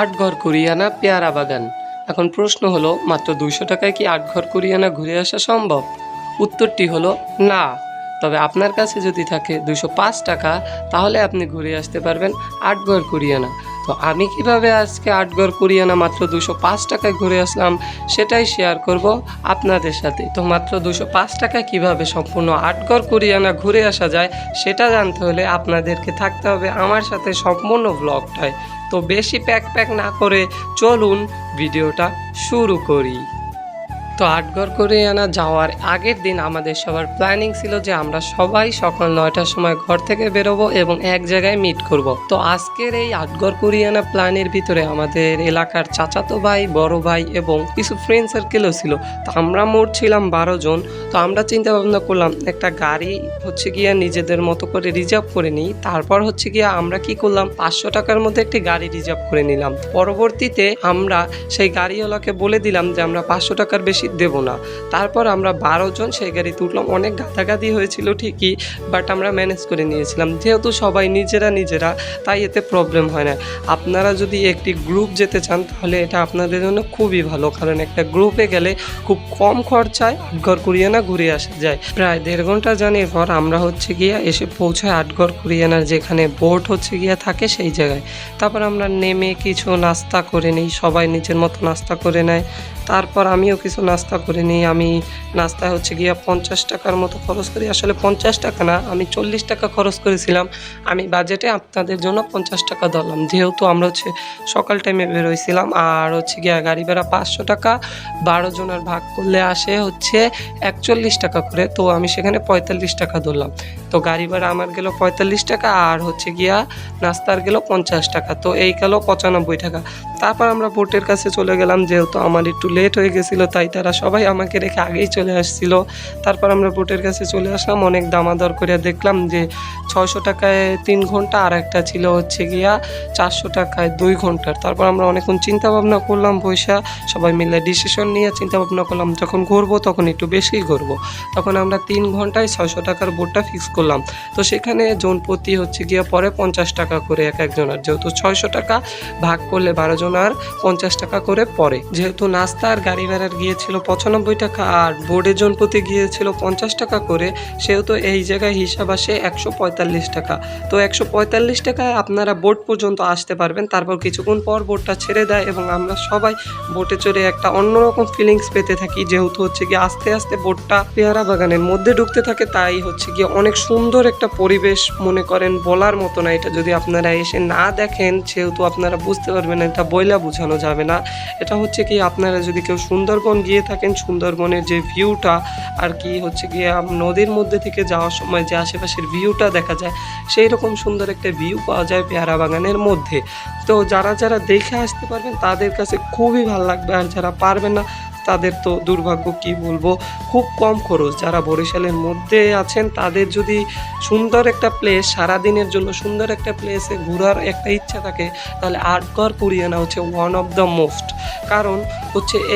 আটঘর কুরিয়ানা পেয়ারা বাগান। এখন প্রশ্ন হলো, মাত্র 200 টাকায় কি আটঘর কুরিয়ানা ঘুরে আসা সম্ভব? উত্তরটি হলো না। তবে আপনার কাছে যদি থাকে 205 টাকা, তাহলে আপনি ঘুরে আসতে পারবেন আটঘর কুরিয়ানা। তো আমি কিভাবে আজকে আটঘর কুরিয়ানা মাত্র 205 টাকায় ঘুরে আসলাম, সেটাই শেয়ার করব আপনাদের সাথে। তো মাত্র 205 টাকায় কিভাবে সম্পূর্ণ আটঘর কুরিয়ানা ঘুরে আসা যায়, সেটা জানতে হলে আপনাদেরকে থাকতে হবে আমার সাথে সম্পূর্ণ ব্লগটায়। তো বেশি প্যাক না করে চলুন ভিডিওটা শুরু করি। তো আটঘর কুরিয়ানা যাওয়ার আগের দিন আমাদের সবার প্ল্যানিং ছিল যে আমরা সবাই সকাল 9টার সময় ঘর থেকে বেরোবো এবং এক জায়গায় মিট করব। তো আজকের এই আটঘর কুরিয়ানা প্ল্যানের ভিতরে আমাদের এলাকার চাচাতো ভাই, বড় ভাই এবং কিছু ফ্রেন্ড সার্কেলও ছিল। তো আমরা মোট ছিলাম 12 জন। তো আমরা চিন্তা ভাবনা করলাম একটা গাড়ি গিয়া নিজেদের মতো করে রিজার্ভ করে নিই। তারপর গিয়া আমরা কি করলাম, 500 টাকার মধ্যে একটি গাড়ি রিজার্ভ করে নিলাম। পরবর্তীতে আমরা সেই গাড়িওয়ালাকে বলে দিলাম যে আমরা 500 টাকার বেশি দেব না। তারপর আমরা 12 জন সেই গাড়িতে উঠলাম। অনেক গাদাগাদি হয়েছিল ঠিকই, বাট আমরা ম্যানেজ করে নিয়েছিলাম। যেহেতু সবাই নিজেরা, তাই এতে প্রবলেম হয় না। আপনারা যদি একটি গ্রুপ যেতে চান, তাহলে এটা আপনাদের জন্য খুবই ভালো, কারণ একটা গ্রুপে গেলে খুব কম খরচায় আটঘর কুরিয়ানা ঘুরে আসা যায়। প্রায় 1.5 ঘন্টা জার্নির পর আমরা গিয়া এসে পৌঁছায় আটঘর কুরিয়ানার যেখানে বোট গিয়া থাকে সেই জায়গায়। তারপর আমরা নেমে কিছু নাস্তা করে নিই, সবাই নিজের মতো নাস্তা করে নেয়। তারপর আমিও কিছু নাস্তা করে নিই। আমি নাস্তা গিয়া 50 টাকার মতো খরচ করি। আসলে 50 টাকা না, আমি 40 টাকা খরচ করেছিলাম। আমি বাজেটে আপনাদের জন্য 50 টাকা ধরলাম, যেহেতু আমরা সকাল টাইমে বেরোইছিলাম। আর গিয়া গাড়ি ভাড়া 500 টাকা, 12 জনের ভাগ করলে আসে 41 টাকা করে। তো আমি সেখানে 45 টাকা ধরলাম। তো গাড়ি ভাড়া আমার গেল 45 টাকা, আর গিয়া নাস্তার গেল 50 টাকা। তো এই গেল 95 টাকা। তারপর আমরা বোটের কাছে চলে গেলাম, যেহেতু আমার একটু লেট হয়ে গেছিলো, তাই তারা সবাই আমাকে রেখে আগেই চলে আসছিল। তারপর আমরা বোটের কাছে চলে আসলাম। অনেক দামাদর করে দেখলাম যে 600 টাকায় 3 ঘন্টা, আর একটা ছিল গিয়া 400 টাকায় 2 ঘন্টার। তারপর আমরা অনেকক্ষণ চিন্তা ভাবনা করলাম, পয়সা সবাই মিলে ডিসিশন নিয়ে চিন্তা ভাবনা করলাম যখন ঘুরবো তখন একটু বেশিই ঘুরবো। তখন আমরা 3 ঘন্টায় 600 টাকার বোটটা ফিক্স করলাম। তো সেখানে জন প্রতি গিয়া পরে 50 টাকা করে এক একজনের, যেহেতু 600 টাকা ভাগ করলে 12 জন আর 50 টাকা করে পড়ে। যেহেতু নাস্তা আর গাড়ি ভাড়ার গিয়েছিল 95 টাকা আর বোর্ডের জন প্রতি গিয়েছিল 50 টাকা করে, সেহেতু এই জায়গায় হিসাব আসে 145 টাকা। তো 145 টাকায় আপনারা বোট পর্যন্ত আসতে পারবেন। তারপর কিছুক্ষণ পর বোটটা ছেড়ে দেয় এবং আমরা সবাই বোটে চড়ে একটা অন্যরকম ফিলিংস পেতে থাকি। যেহেতু গিয়ে আস্তে আস্তে বোটটা পেয়ারা বাগানের মধ্যে ঢুকতে থাকে, তাই গিয়ে অনেক সুন্দর একটা পরিবেশ, মনে করেন বলার মতো না। এটা যদি আপনারা এসে না দেখেন, সেহেতু আপনারা বুঝতে পারবেন না, এটা বইলা বোঝানো যাবে না। এটা কি আপনারা যদি কেউ সুন্দরবন গিয়ে থাকেন, সুন্দরবনের যে ভিউটা আর কি গিয়ে নদীর মধ্যে থেকে যাওয়ার সময় যে আশেপাশের ভিউটা দেখা যায়, সেই রকম সুন্দর একটা ভিউ পাওয়া যায় পেয়ারা বাগানের মধ্যে। তো যারা দেখে আসতে পারবেন তাদের কাছে খুবই ভালো লাগবে, আর যারা পারবেন না তাদের তো দুর্ভাগ্য, কি বলবো, খুব কম খরচ। যারা বরিশালের মধ্যে আছেন তাদের যদি সুন্দর একটা প্লেস, সারাদিনের জন্য সুন্দর একটা প্লেসে ঘোরার একটা ইচ্ছা থাকে, তাহলে Atghar Kuriana one of the most. কারণ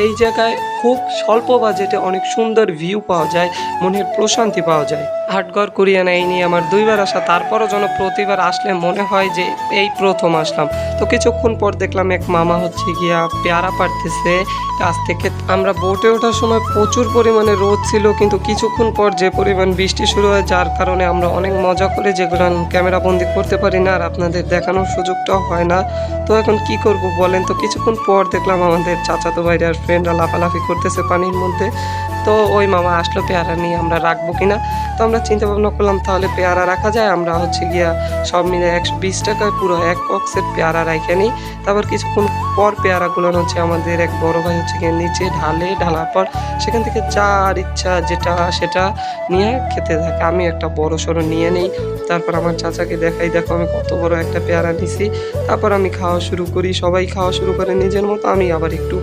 এই জায়গায় খুব স্বল্প বাজেটে অনেক সুন্দর ভিউ পাওয়া যায়, মনের প্রশান্তি পাওয়া যায়। আটঘর কুরিয়ানা এই নিয়ে আমার 2বার আসা, তারপরও যেন প্রতিবার আসলে মনে হয় যে এই প্রথম আসলাম। তো কিছুক্ষণ পর দেখলাম এক মামা গিয়া পেয়ারা পাড়তেছে গাছ থেকে। আমরা বোটে ওঠার সময় প্রচুর পরিমাণে রোদ ছিল, কিন্তু কিছুক্ষণ পর যে পরিমাণ বৃষ্টি শুরু হয়, যার কারণে আমরা অনেক মজা করে যেগুলো ক্যামেরা বন্দি করতে পারি না আর আপনাদের দেখানোর সুযোগটাও হয় না। তো এখন কি করব বলেন। তো কিছুক্ষণ পর দেখলাম আমাদের চাচাতো ভাইরা আর ফ্রেন্ডরা লাফালাফি করতেছে পানির মধ্যে। তো ওই মামা আসলো পেয়ারা নিয়ে, আমরা রাখবো কিনা। তো আমরা চিন্তা ভাবনা করলাম তাহলে পেয়ারা রাখা যায়। আমরা গিয়া সব মিলে 120 টাকায় পুরো এক বক্সের পেয়ারা রাখে নিই। তারপর কিছুক্ষণ পর পেয়ারাগুলো আমাদের এক বড় ভাই গিয়ে নিচে ঢালার পর সেখান থেকে যার ইচ্ছা যেটা সেটা নিয়ে খেতে থাকে। আমি একটা বড় সড়ো নিয়ে নিই। তারপর আমার চাচাকে দেখাই, দেখো আমি কত বড় একটা পেয়ারা নিছি। তারপর আমি খাওয়া শুরু করি, সবাই খাওয়া শুরু করে নিজের মতো। আমি আবার একটু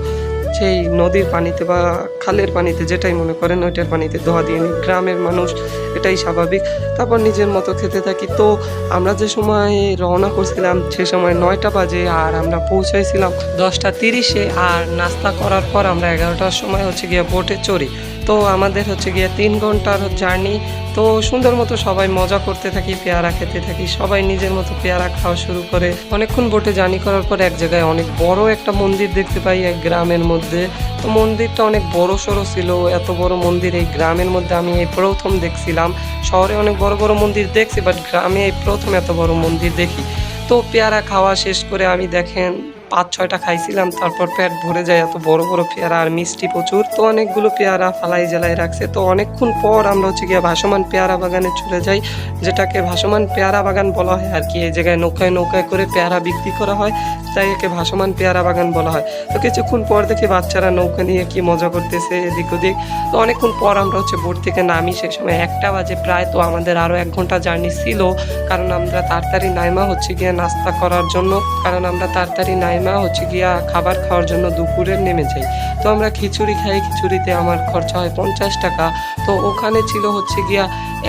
সেই নদীর পানিতে বা খালের পানিতে, যেটাই মনে করেন ওইটার পানিতে ধোয়া দিয়ে নিই। গ্রামের মানুষ, এটাই স্বাভাবিক। তারপর নিজের মতো খেতে থাকি। তো আমরা যে সময় রওনা করছিলাম সে সময় 9টা বাজে, আর আমরা পৌঁছাইছিলাম 10টা 30-এ। আর নাস্তা করার পর আমরা 11টার সময় গিয়ে বোটে চড়ি। তো আমাদের হচ্ছে গিয়ে 3 ঘন্টার জার্নি। তো সুন্দর মতো সবাই মজা করতে থাকি, পেয়ারা খেতে থাকি, সবাই নিজের মতো পেয়ারা খাওয়া শুরু করে। অনেকক্ষণ বোটে জার্নি করার পর এক জায়গায় অনেক বড় একটা মন্দির দেখতে পাই এক গ্রামের মধ্যে। তো মন্দিরটা অনেক বড় সড়ো ছিল, এত বড় মন্দির এই গ্রামের মধ্যে আমি এই প্রথম দেখছিলাম। শহরে অনেক বড় বড় মন্দির দেখছি, বাট গ্রামে এই প্রথম এত বড় মন্দির দেখি। তো পেয়ারা খাওয়া শেষ করে আমি দেখেন 5-6টা খাইছিলাম, তারপর পেট ভরে যায়, এত বড় বড় পেয়ারা আর মিষ্টি প্রচুর। তো অনেকগুলো পেয়ারা ফালাই জ্বালাই রাখছে। তো অনেকক্ষণ পর আমরা হচ্ছে গিয়ে ভাসমান পেয়ারা বাগানে চলে যাই, যেটাকে ভাসমান পেয়ারা বাগান বলা হয় আর কি। এই জায়গায় নৌকায় নৌকায় করে পেয়ারা বিক্রি করা হয়, তাই একে ভাসমান পেয়ারা বাগান বলা হয়। তো কিছুক্ষণ পর দেখি বাচ্চারা নৌকা নিয়ে কি মজা করতেছে এদিক ওদিক। তো অনেকক্ষণ পর আমরা হচ্ছে বোট থেকে নামি, সেই সময় 1টা বাজে প্রায়। তো আমাদের আরও 1 ঘন্টা জার্নি ছিল, কারণ আমরা তাড়াতাড়ি নাইমা হচ্ছে গিয়ে নাস্তা করার জন্য, কারণ আমরা তাড়াতাড়ি নাইমা হচ্ছে গিয়া খাবার খাওয়ার জন্য দুপুরে নেমে যাই। তো আমরা খিচুড়ি খাই, খিচুড়িতে আমার খরচা হয় 50 টাকা। তো ওখানে ছিল হচ্ছে গিয়া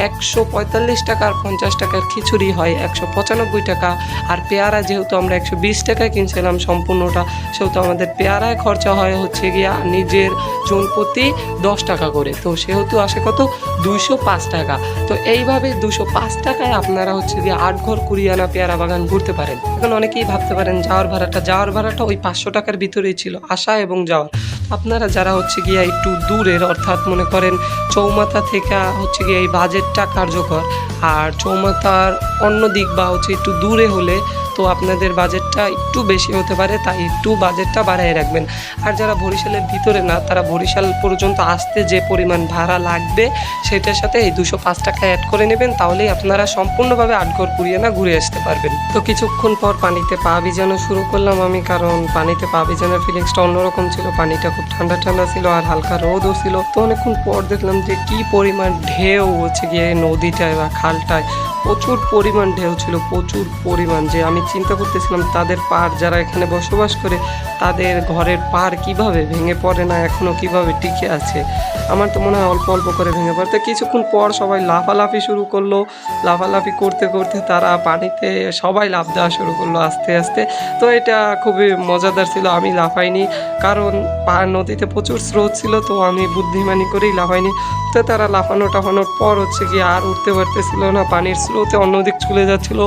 145 টাকা, আর 50 টাকার খিচুড়ি হয় 195 টাকা। আর পেয়ারা যেহেতু আমরা 120 টাকায় কিনছিলাম সম্পূর্ণটা, সেহেতু আমাদের পেয়ারায় খরচা হয় হচ্ছে গিয়া নিজের জন প্রতি 10 টাকা করে। তো সেহেতু আসে কত 205 টাকা। তো এইভাবে 205 টাকায় আপনারা হচ্ছে গিয়ে 8 ঘর কুড়িয়ানা পেয়ারা বাগান ঘুরতে পারেন। এখন অনেকেই ভাবতে পারেন যাওয়ার ভাড়াটা ওই 500 টাকার ভিতরেই ছিল, আসা এবং যাওয়ার। আপনারা যারা হচ্ছে গিয়ে একটু দূরের, অর্থাৎ মনে করেন চৌমাথা থেকে হচ্ছে গিয়ে এই বাজেটটা কার্যকর, আর চৌমাথার অন্য দিক বা হচ্ছে একটু দূরে হলে তো আপনাদের বাজেটটা একটু বেশি হতে পারে, তাই একটু বাজেটটা বাড়ায় রাখবেন। আর যারা বরিশালের ভিতরে না, তারা বরিশাল পর্যন্ত আসতে যে পরিমাণ ভাড়া লাগবে সেটার সাথে এই 205 টাকা অ্যাড করে নেবেন, তাহলেই আপনারা সম্পূর্ণভাবে 8 ঘর কুড়িয়ানা ঘুরে আসতে পারবেন। তো কিছুক্ষণ পর পানিতে পা ভিজানো শুরু করলাম আমি, কারণ পানিতে পা ভিজানোর ফিলিংসটা অন্যরকম ছিল। পানিটা খুব ঠান্ডা ঠান্ডা ছিল আর হালকা রোদও ছিল। তো অনেকক্ষণ পর দেখলাম যে কি পরিমাণ ঢেউ হচ্ছে গিয়ে নদীটায় বা খালটায়, প্রচুর পরিমাণ ঢেউ ছিল, প্রচুর পরিমাণ। যে আমি চিন্তা করতেছিলাম তাদের পাড়, যারা এখানে বসবাস করে, তাদের ঘরের পাড় কিভাবে ভেঙে পড়ে না, এখনও কিভাবে টিকে আছে। আমার তো মনে হয় অল্প অল্প করে ভেঙে পড়ে। তো কিছুক্ষণ পর সবাই লাফালাফি শুরু করলো। লাফালাফি করতে করতে তারা পানিতে সবাই লাফ দেওয়া শুরু করলো আস্তে আস্তে। তো এটা খুবই মজাদার ছিল। আমি লাফাইনি, কারণ নদীতে প্রচুর স্রোত ছিল, তো আমি বুদ্ধিমানি করেই লাফাইনি। তো তারা লাফানো টাফানোর পর হচ্ছে গিয়ে আর উঠতে পারতেছিল না, পানির স্রোতে অন্যদিক চলে যাচ্ছিল,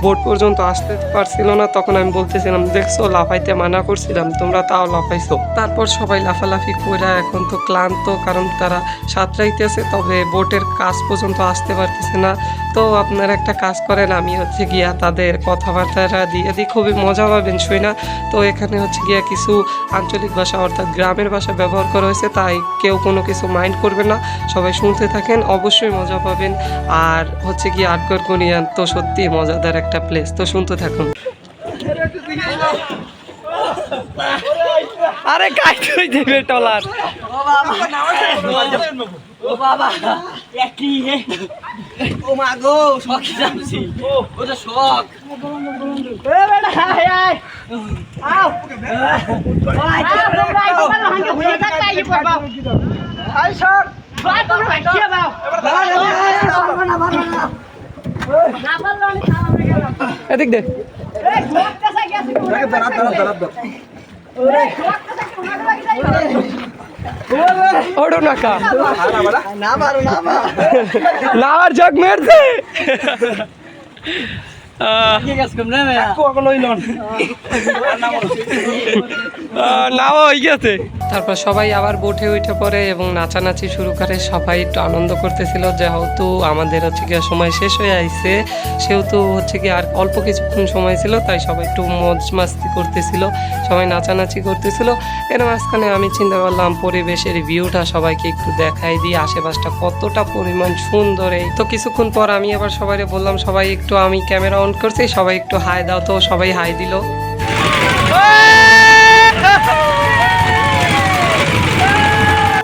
বোট পর্যন্ত আসতে পারছিল না। তখন আমি বলতেছিলাম, দেখছো লাফাইতে মানা করছিলাম, তোমরা তাও লাফাইছো। তারপর সবাই লাফালাফি করে এখন তো ক্লান্ত, কারণ তারা সাঁতরাইতেছে, তবে বোটের কাজ পর্যন্ত আসতে পারতেছে না। তো আপনারা একটা কাজ করেন, আমি হচ্ছে গিয়া তাদের কথাবার্তাটা দিয়ে দিই, খুবই মজা পাবেন শুই না। তো এখানে হচ্ছে গিয়া কিছু আঞ্চলিক ভাষা অর্থাৎ গ্রামের ভাষা ব্যবহার করা হয়েছে, তাই কেউ কোনো কিছু মাইন্ড করবে না, সবাই শুনতে থাকেন, অবশ্যই মজা পাবেন। আর হচ্ছে গিয়ে 8 ঘর কুড়িয়ানা তো সত্যি মজাদার একটা প্লেস, তো শুনতে থাকুন। আরে কাই কই দেবে টলার, ও বাবা একই হে, ও মা গো শখ যাচ্ছি, ও তো শখ। এ বেটা আয় আয় আও আয় তোমরা আই তোমরা হাঙ্গে হয়ে থাকতে আই পড়বা আই শখ বাই তোমরা কি বাও না না বললো নি সামনে গেল এদিক দে, এই শখটা সাই গেছে ওরে দাঁড়া ওরে শখটা সাই কোনা লাগি যাই ওড়ো না কা না মারো না মা নাওয়ার জগ মেরছে কি কাজ করব না মেয়া কোকো লইলন নাও হয়ে গেছে। তারপর সবাই আবার বোটে উঠে পড়ে এবং নাচানাচি শুরু করে। সবাই একটু আনন্দ করতেছিল, যেহেতু আমাদের হচ্ছে গিয়ে সময় শেষ হয়ে আইছে, সেহেতু হচ্ছে কি আর অল্প কিছুক্ষণ সময় ছিল, তাই সবাই একটু মজ মাস্তি করতেছিল, সবাই নাচানাচি করতেছিল। এর মাঝখানে আমি চিন্তা করলাম পরিবেশের ভিউটা সবাইকে একটু দেখাই দিই, আশেপাশটা কতটা পরিমাণ সুন্দর। এই তো কিছুক্ষণ পর আমি আবার সবাই বললাম, সবাই একটু, আমি ক্যামেরা অন করছি, সবাই একটু হাই দাও। তো সবাই হাই দিল।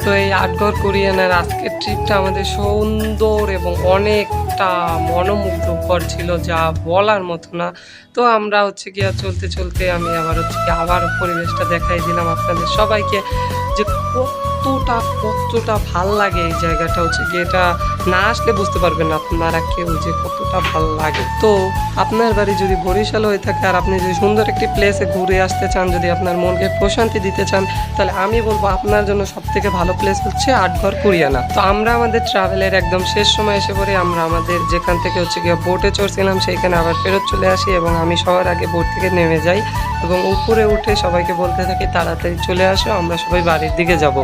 তো এই 8 ঘর কুড়িয়ানার আজকের ট্রিপটা আমাদের সুন্দর এবং অনেক জায়গাটা মনোমুগ্ধকর ছিল, যা বলার মতো না। তো আমরা হচ্ছে গিয়া চলতে চলতে আমি আবার হচ্ছে কি আবার পরিবেশটা দেখাই দিলাম আপনাদের সবাইকে, যে কতটা ভাল লাগে এই জায়গাটা। হচ্ছে কি এটা না আসলে বুঝতে পারবেন না আপনারা কেউ যে কতটা ভাল লাগে। তো আপনার বাড়ি যদি বরিশাল হয়ে থাকে আর আপনি যদি সুন্দর একটি প্লেসে ঘুরে আসতে চান, যদি আপনার মনকে প্রশান্তি দিতে চান, তাহলে আমি বলবো আপনার জন্য সব থেকে ভালো প্লেস হচ্ছে আটঘর কুরিয়ানা। তো আমরা আমাদের ট্রাভেলের একদম শেষ সময় এসে পড়ে আমরা আমাদের যেখান থেকে হচ্ছে গিয়ে বোটে চড়ছিলাম সেইখানে আবার ফেরত চলে আসি, এবং আমি সবার আগে বোট থেকে নেমে যাই এবং উপরে উঠে সবাইকে বলতে থাকি তাড়াতাড়ি চলে আসো, আমরা সবাই বাড়ির দিকে যাব।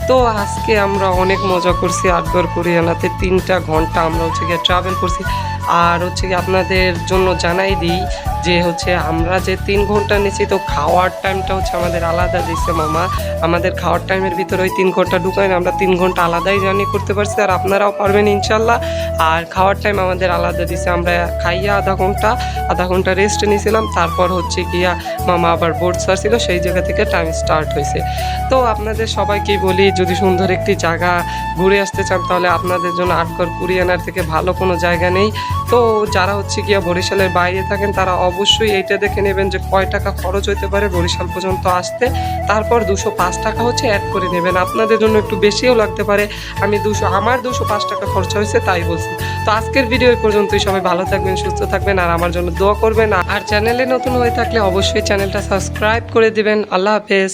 তো আজকে আমরা অনেক মজা করছি আটঘর কুরিয়ানাতে। 3টা ঘন্টা আমরা হচ্ছে গিয়ে ট্রাভেল করছি। আর হচ্ছে কি আপনাদের জন্য জানাই দিই যে হচ্ছে আমরা যে 3 ঘন্টা নিয়েছি, তো খাওয়ার টাইমটা হচ্ছে আমাদের আলাদা দিচ্ছে মামা। আমাদের খাওয়ার টাইমের ভিতরে ওই 3 ঘন্টা ঢুকায় আমরা 3 ঘন্টা আলাদাই জার্নি করতে পারছি, আর আপনারাও পারবেন ইনশাল্লাহ। আর খাওয়ার টাইম আমাদের আলাদা দিচ্ছে, আমরা খাইয়া আধা ঘন্টা রেস্ট নিয়েছিলাম, তারপর হচ্ছে গিয়া মামা আবার বোট ছাড়ছিল, সেই জায়গা থেকে টাইম স্টার্ট হয়েছে। তো আপনাদের সবাইকেই বলি, যদি সুন্দর একটি জায়গা ঘুরে আসতে চান তাহলে আপনাদের জন্য আটঘর কুরিয়ানার থেকে ভালো কোনো জায়গা নেই। তো যারা হচ্ছে গিয়া বরিশালের বাইরে থাকেন তারা অবশ্যই এইটা দেখে নেবেন যে কয় টাকা খরচ হতে পারে বরিশাল পর্যন্ত আসতে, তারপর 205 টাকা হচ্ছে অ্যাড করে নেবেন। আপনাদের জন্য একটু বেশিও লাগতে পারে, আমার 205 টাকা খরচ হয়েছে তাই বলছি। তো আজকের ভিডিও এই পর্যন্তই। সবাই ভালো থাকবেন, সুস্থ থাকবেন, আর আমার জন্য দোয়া করবেন। আর চ্যানেলে নতুন হয়ে থাকলে অবশ্যই চ্যানেলটা সাবস্ক্রাইব করে দিবেন। আল্লাহ হাফেজ।